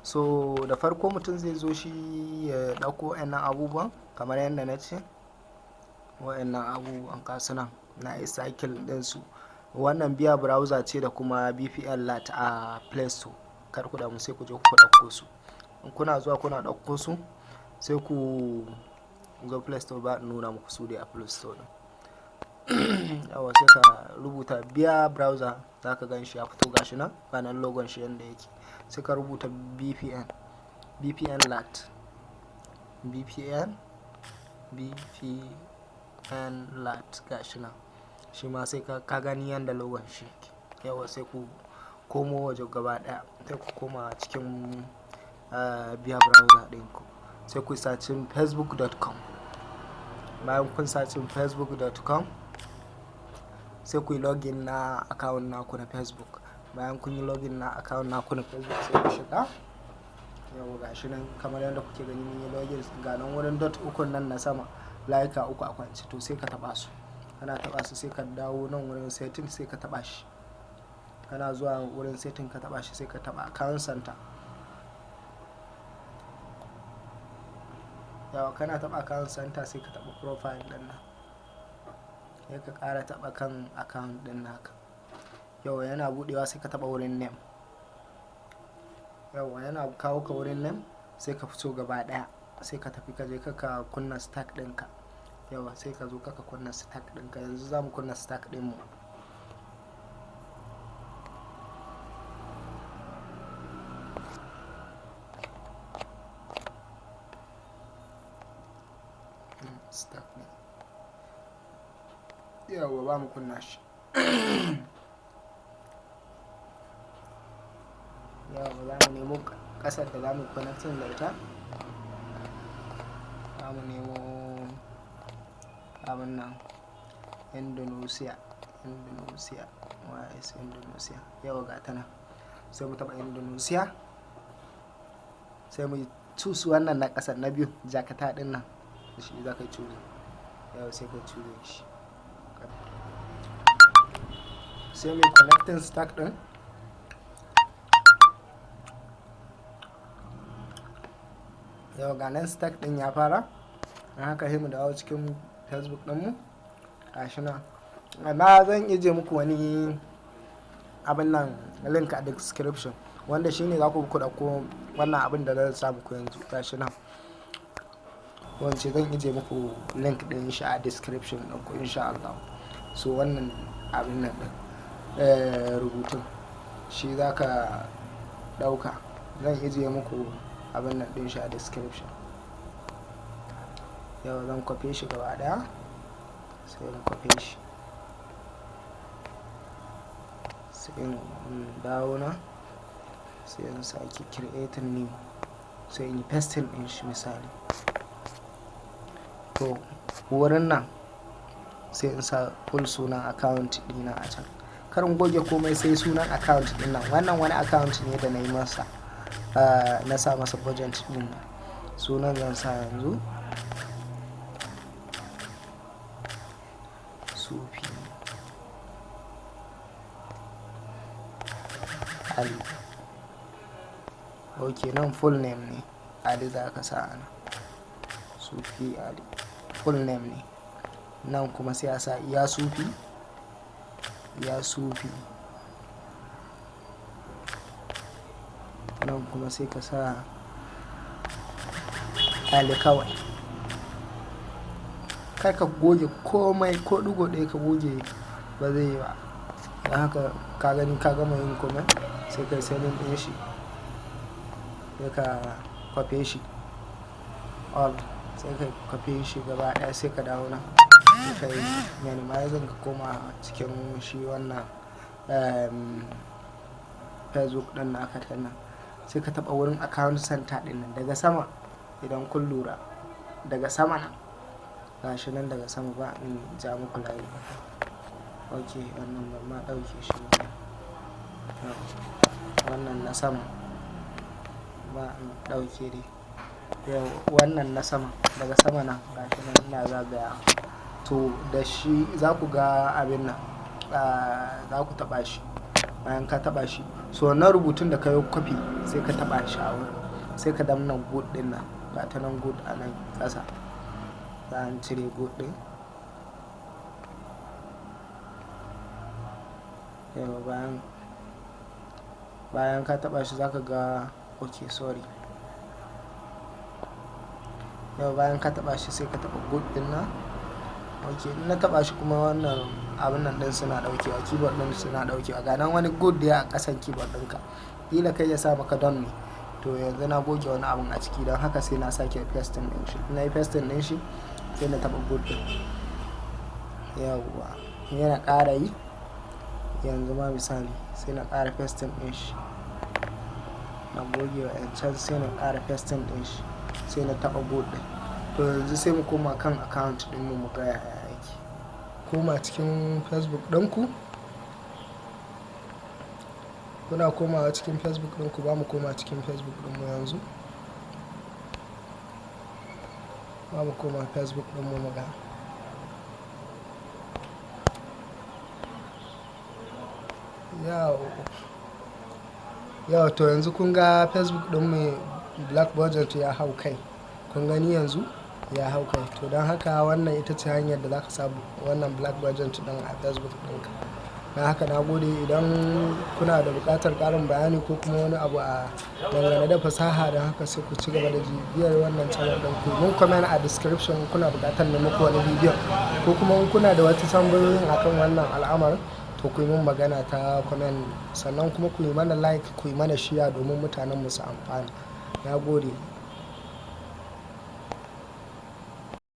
So da farko mutum zai zo shi ya ɗauko wa'annan abubuwan kamar yadda na ce, wa'annan abubuwan kasunan na cycle ɗinsu. Wannan biya browser ce da kuma VPN lat a Play Store. Kar ku damu, sai ku je ku ɗauko su. In kuna zuwa kuna ɗauko su sai ku zo Play Store, ba nuna muku su dai a Play Store ɗin. Yawa sai ka rubuta biya browser, za ka gan shi ya fito gashi nan, ganan logon shi yadda yake. Sai ka rubuta VPN lat, VPN lat gashi nan. Shi ma sai ka gani yadda logon shi yake. Yawa sai ku komo waje gaba ɗaya, sai ku koma cikin biya browser ɗinku, sai ku sacin facebook.com. Bayan kun sacin facebook.com sai ku yi login na account naku na Facebook. Bayan kun yi login na account naku na Facebook sai ku shiga. Yau gashi nan kamar yadda kuke gani mun yi login, ga nan wurin dot ukun nan na sama, layuka uku a kwance, to sai ka taba su. Kana taba su sai ka dawo nan wurin setting, sai ka taba shi. Kana zuwa wurin setting ka taba shi, sai ka taba account center. Yawa kana taba account center sai ka taba profile din nan, sai ka ƙara taba kan account din naka. Yawa yana budewa sai ka taba wurin name. Yawa yana kawo ka wurin name sai ka fito gaba ɗaya, sai ka tafi ka je ka kunna stack ɗinka. Yawa sai ka zo ka kunna stack ɗinka. Yanzu za mu kunna stack ɗinmu. Stack ɗin. Yawa ba mu kunna shi. Yawa za mu nemo ƙasar da za mu connecting da ita. Za mu nemo abin nan Indonesia. Where is Indonesia? Yawa ga ta nan. Sai mu taba Indonesia. Sai mu choose wannan na ƙasar na biyu, Jakarta ɗin nan. Shi za ka choose. Yawa sai ka choose shi. Sai mu connecting stack ɗin. Yau ga nan stack din ya fara. Don haka sai mu dawo cikin Facebook ɗinmu. Gashi nan. Amma zan ije muku wani abin nan link a description, wanda shine za ku ɗauko wannan abin da zan sa muku yanzu. Gashi nan. Wance zan ije muku link ɗin shi a description ɗinku insha Allah. So wannan abin nan ɗin rubutun shi za ka ɗauka. Zan ije muku abin nan ɗin shi a description. Yau zan kwafe shi gaba ɗaya, sai in kwafe shi, sai in dawo na, sai in sake creating new, sai in yi pasting ɗin shi misali. To wurin nan sai in sa full sunan account ɗina a can. Karin goge komai sai sunan account ɗin nan. Wannan wani account ne da na yi masa, na sa masa budget ɗin nan. Sunan zan sa yanzu Sufi Ali. Ok, nan full name ne Ali za ka sa ana. Sufi Ali full name ne. Nan kuma sai a sa ya Sufi. Nan kuma sai ka sa Ali kawai. Kar ka goge komai, ko ɗigo ɗaya ka goge ba zai yi ba. Don haka ka gani ka gama yin komai, sai ka saving ɗin shi, sai ka kwafe shi all, sai ka kwafe shi gaba ɗaya, sai ka dawo nan, sai ka yi minimizing ka koma cikin shi wannan Facebook ɗin naka ta nan. Sai ka taɓa wurin account center ɗin nan daga sama. Idan kun lura daga sama nan, gashi nan daga sama, ba in ja muku layi. Ok, wannan ban ma ɗauke shi ba. Wannan na sama ba in ɗauke dai. Yau wannan na sama, daga sama nan gashi nan ina zagaya. To da shi za ku ga abin nan, za ku taɓa shi. Bayan ka taɓa shi so wannan rubutun da ka yi kwafi sai ka taɓa shi a wurin, sai ka damna good ɗin nan, ga ta nan good a nan ƙasa, za a cire good ɗin. Yawa bayan ka taɓa shi za ka ga ok sorry, yawa bayan ka taɓa shi sai ka taɓa good ɗin nan. Ok, na taɓa shi kuma wannan abin nan ɗin suna ɗaukewa, keyboard ɗin suna ɗaukewa, ga nan wani good ya a ƙasan keyboard ɗinka, ƙila kai ya sa maka don ne. To yanzu na goge wani abun a ciki, don haka sai na sake pasting ɗin shi. Na yi pasting ɗin shi sai na taɓa good ɗin. Yawwa yana ƙara yi, yanzu ma misali sai na ƙara pasting ɗin shi, na goge wa'yancan sai na ƙara pasting ɗin shi, sai na taɓa good ɗin. To yanzu sai mu koma kan account ɗinmu mu ga yaya yake. Koma cikin Facebook ɗinku, kuna komawa cikin Facebook ɗinku, ba mu koma cikin Facebook ɗinmu yanzu. Ba mu koma Facebook ɗinmu mu ga. Yawa to yanzu kun ga Facebook ɗinmu Black Budget ya hau kai, kun gani yanzu ya hau kai. To don haka wannan ita ce hanyar da za ka samu wannan Black Budget ɗin a Facebook ɗinka. Don haka na gode. Idan kuna da buƙatar ƙarin bayani ko kuma wani abu a dangane da fasaha, don haka sai ku ci gaba da bibiyar wannan channel ɗin ku. Mun comment a description kuna buƙatar na muku wani bidiyon, ko kuma kuna da wata tambayoyin akan wannan al'amarin, to ku yi mun magana ta comment, sannan kuma ku yi mana like, ku yi mana share domin mutanen mu su amfana. Na gode.